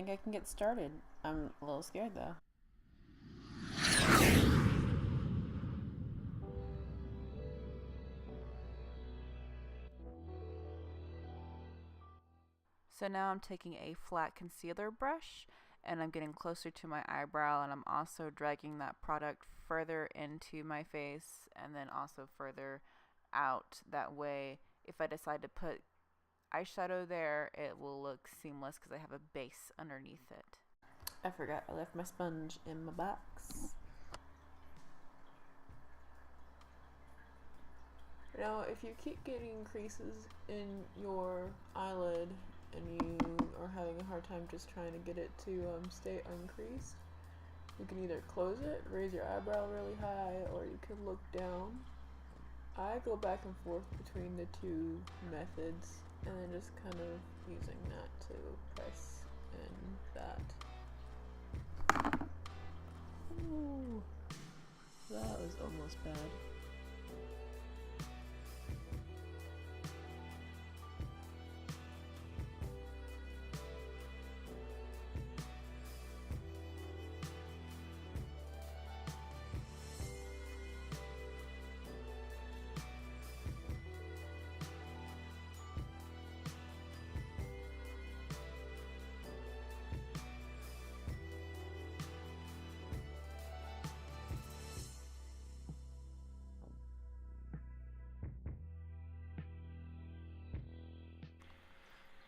think I can get started. I'm a little scared though. So now I'm taking a flat concealer brush and I'm getting closer to my eyebrow, and I'm also dragging that product further into my face and then also further out. That way, if I decide to put eyeshadow there, it will look seamless because I have a base underneath it. I forgot I left my sponge in my box. Now, if you keep getting creases in your eyelid and you are having a hard time just trying to get it to stay uncreased, you can either close it, raise your eyebrow really high, or you can look down. I go back and forth between the two methods and then just kind of using that to press in that. Ooh, that was almost bad.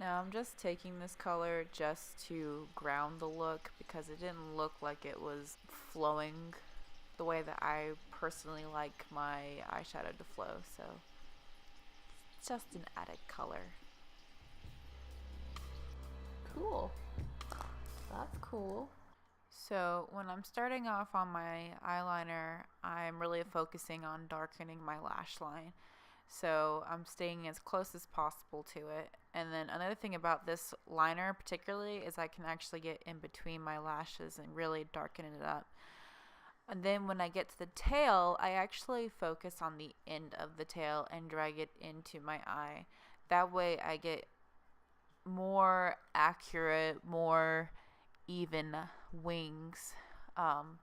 Now I'm just taking this color just to ground the look because it didn't look like it was flowing the way that I personally like my eyeshadow to flow, so it's just an added color. Cool. That's cool. So when I'm starting off on my eyeliner, I'm really focusing on darkening my lash line. So I'm staying as close as possible to it. And then another thing about this liner particularly is I can actually get in between my lashes and really darken it up. And then when I get to the tail, I actually focus on the end of the tail and drag it into my eye. That way I get more accurate, more even wings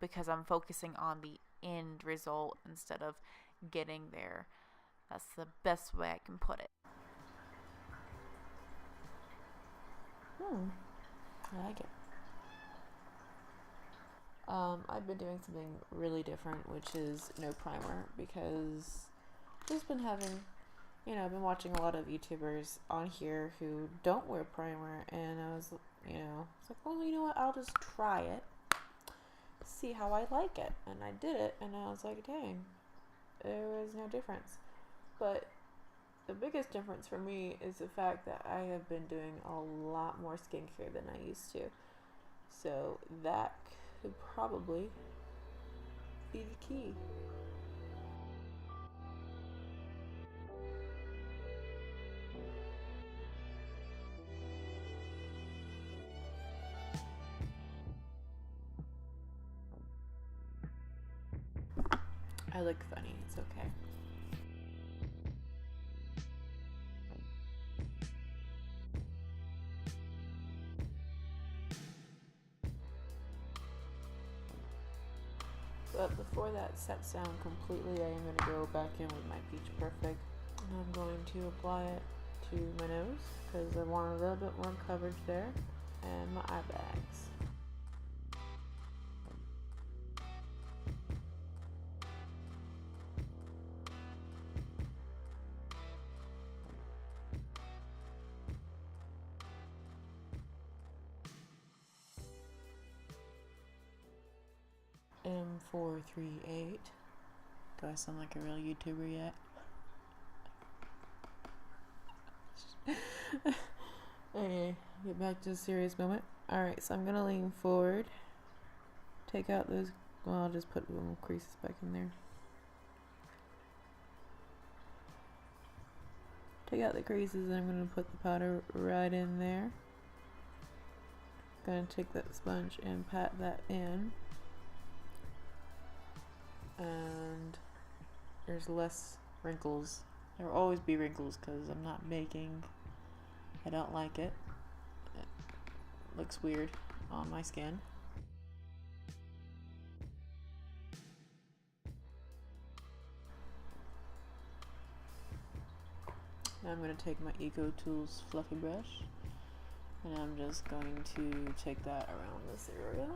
because I'm focusing on the end result instead of getting there. That's the best way I can put it. I like it. I've been doing something really different, which is no primer, because I've just been having, I've been watching a lot of YouTubers on here who don't wear primer, and I was, it's like, well, you know what, I'll just try it, see how I like it, and I did it, and I was like, dang, there was no difference. But the biggest difference for me is the fact that I have been doing a lot more skincare than I used to. So that could probably be the key. I look funny, it's okay. But before that sets down completely, I am going to go back in with my Peach Perfect, and I'm going to apply it to my nose because I want a little bit more coverage there, and my eye bags. M438. Do I sound like a real YouTuber yet? Okay, get back to the serious moment. Alright, so I'm gonna lean forward. Take out those, well, I'll just put little creases back in there. Take out the creases, and I'm gonna put the powder right in there. Gonna take that sponge and pat that in. And there's less wrinkles. There will always be wrinkles because I'm not baking. I don't like it. looks weird on my skin. Now I'm going to take my Eco Tools fluffy brush and I'm just going to take that around this area,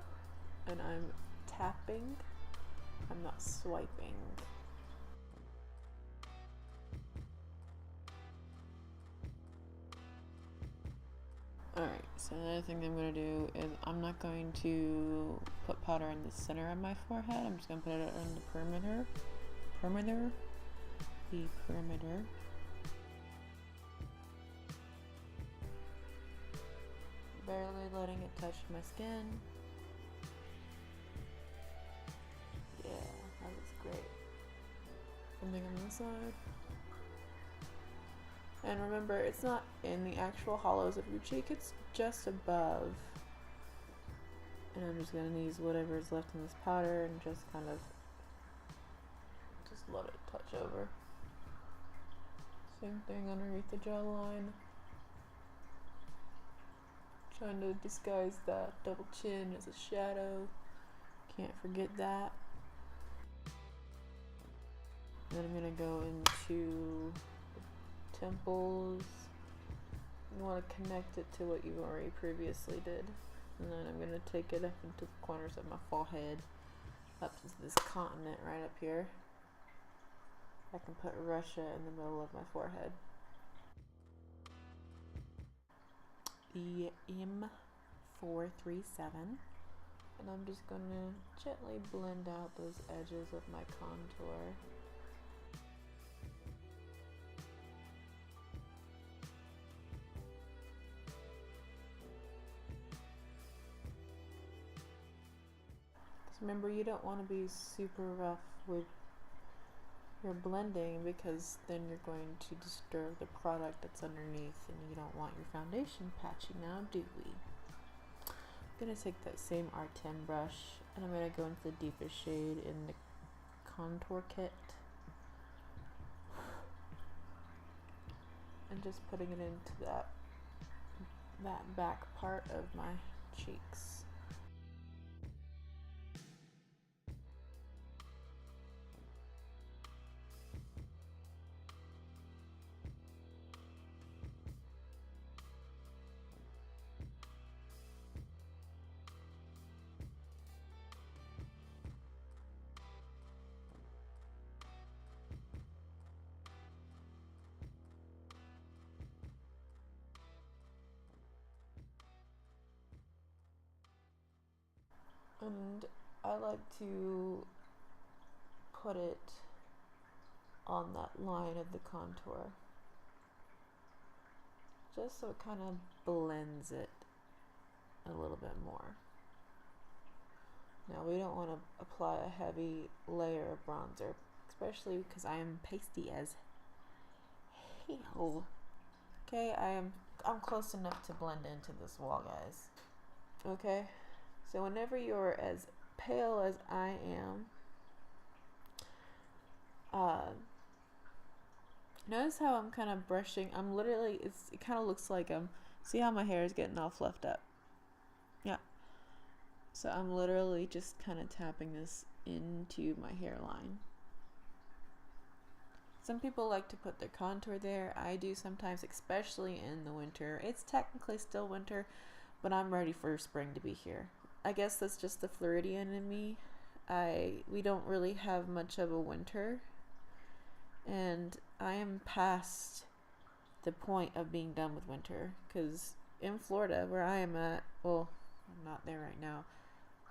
and I'm tapping, I'm not swiping. Alright, so another thing I'm going to do is I'm not going to put powder in the center of my forehead. I'm just going to put it on the perimeter. Barely letting it touch my skin. Yeah, that looks great. Something on this side. And remember, it's not in the actual hollows of your cheek, it's just above. And I'm just gonna use whatever is left in this powder and just kind of just let it touch over. Same thing underneath the jawline. Trying to disguise that double chin as a shadow. Can't forget that. Then I'm gonna go into the temples. You want to connect it to what you already previously did. And then I'm gonna take it up into the corners of my forehead, up to this continent right up here. I can put Russia in the middle of my forehead. The M437, and I'm just going to gently blend out those edges of my contour. Because remember, you don't want to be super rough with your blending, because then you're going to disturb the product that's underneath, and you don't want your foundation patchy now, do we? I'm going to take that same R10 brush, and I'm going to go into the deepest shade in the contour kit, and just putting it into that back part of my cheeks. And I like to put it on that line of the contour, just so it kind of blends it a little bit more. Now we don't want to apply a heavy layer of bronzer, especially because I am pasty as hell. Okay, I'm close enough to blend into this wall, guys. Okay. So whenever you're as pale as I am, notice how I'm kind of brushing. I'm literally, it kind of looks like see how my hair is getting all fluffed up? Yeah. So I'm literally just kind of tapping this into my hairline. Some people like to put their contour there. I do sometimes, especially in the winter. It's technically still winter, but I'm ready for spring to be here. I guess that's just the Floridian in me. We don't really have much of a winter, and I am past the point of being done with winter, because in Florida, where I am at, well, I'm not there right now,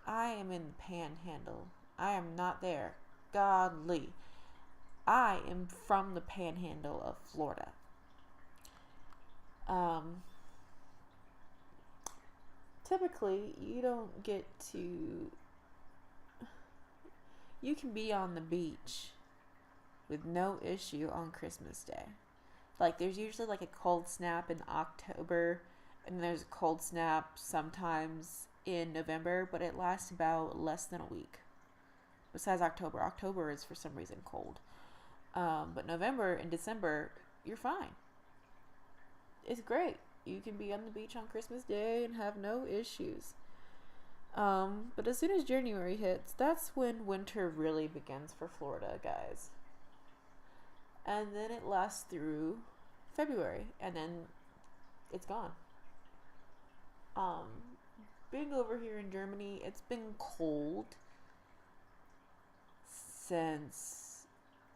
I am in the panhandle. I am not there. Godly. I am from the panhandle of Florida. Typically, you don't get to, you can be on the beach with no issue on Christmas Day. Like, there's usually like a cold snap in October, and there's a cold snap sometimes in November, but it lasts about less than a week. Besides October. October is for some reason cold. But November and December, you're fine. It's great. you can be on the beach on Christmas Day and have no issues. But as soon as January hits, that's when winter really begins for Florida, guys. And then it lasts through February, and then it's gone. Being over here in Germany, it's been cold since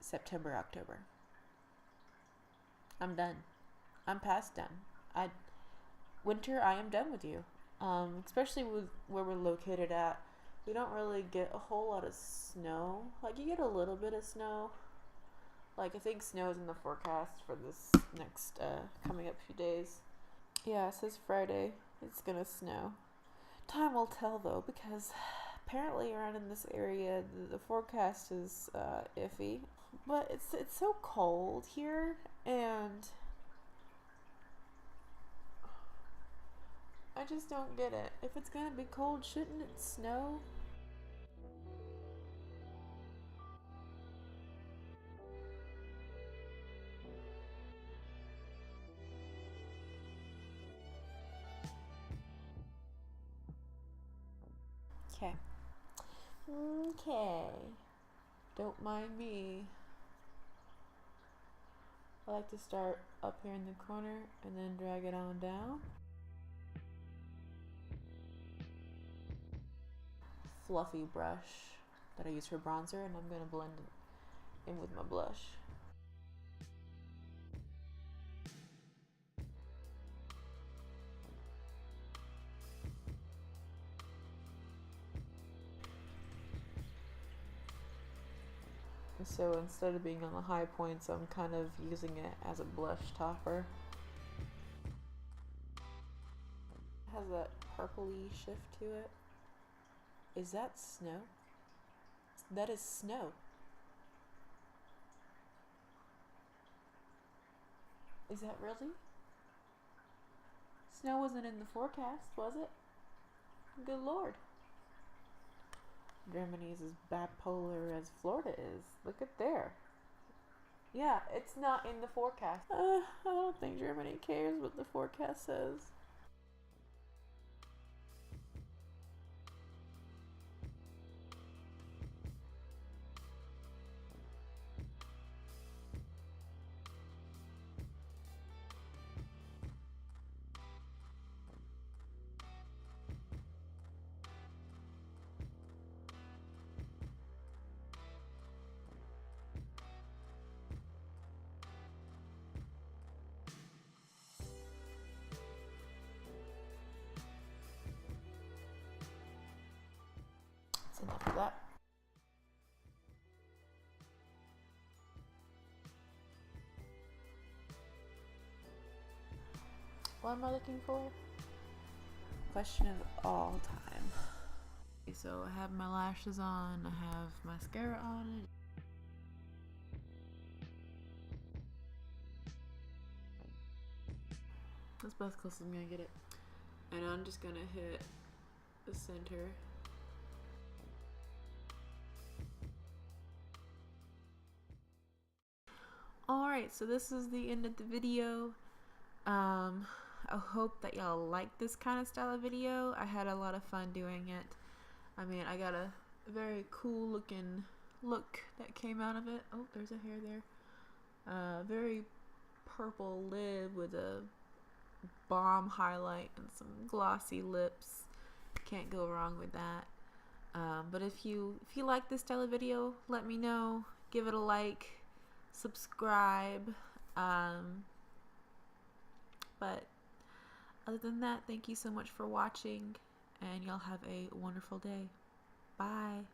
September, October. I'm done. I'm past done. Winter, I am done with you. Especially with where we're located at, we don't really get a whole lot of snow. Like, you get a little bit of snow. Like, I think snow is in the forecast for this next coming up few days. Yeah, it says Friday it's gonna snow. Time will tell though, because apparently around in this area the forecast is iffy. But it's so cold here, and I just don't get it. If it's gonna be cold, shouldn't it snow? Okay. Okay. Don't mind me. I like to start up here in the corner and then drag it on down. Fluffy brush that I use for bronzer, and I'm going to blend it in with my blush. So instead of being on the high points, I'm kind of using it as a blush topper. It has that purpley shift to it. Is that snow? That is snow. Is that really? Snow wasn't in the forecast, was it? Good Lord. Germany is as bipolar as Florida is. Look at there. Yeah, it's not in the forecast. I don't think Germany cares what the forecast says. That's enough of that. What am I looking for? Question of all time. Okay, so I have my lashes on, I have mascara on. That's about as close as I'm gonna get it. And I'm just gonna hit the center. Alright, so this is the end of the video. I hope that y'all like this kind of style of video. I had a lot of fun doing it. I mean, I got a very cool looking look that came out of it. Oh, there's a hair there. Very purple lid with a bomb highlight and some glossy lips. Can't go wrong with that. But if you like this style of video, let me know. Give it a like, subscribe. But other than that, thank you so much for watching, and y'all have a wonderful day. Bye.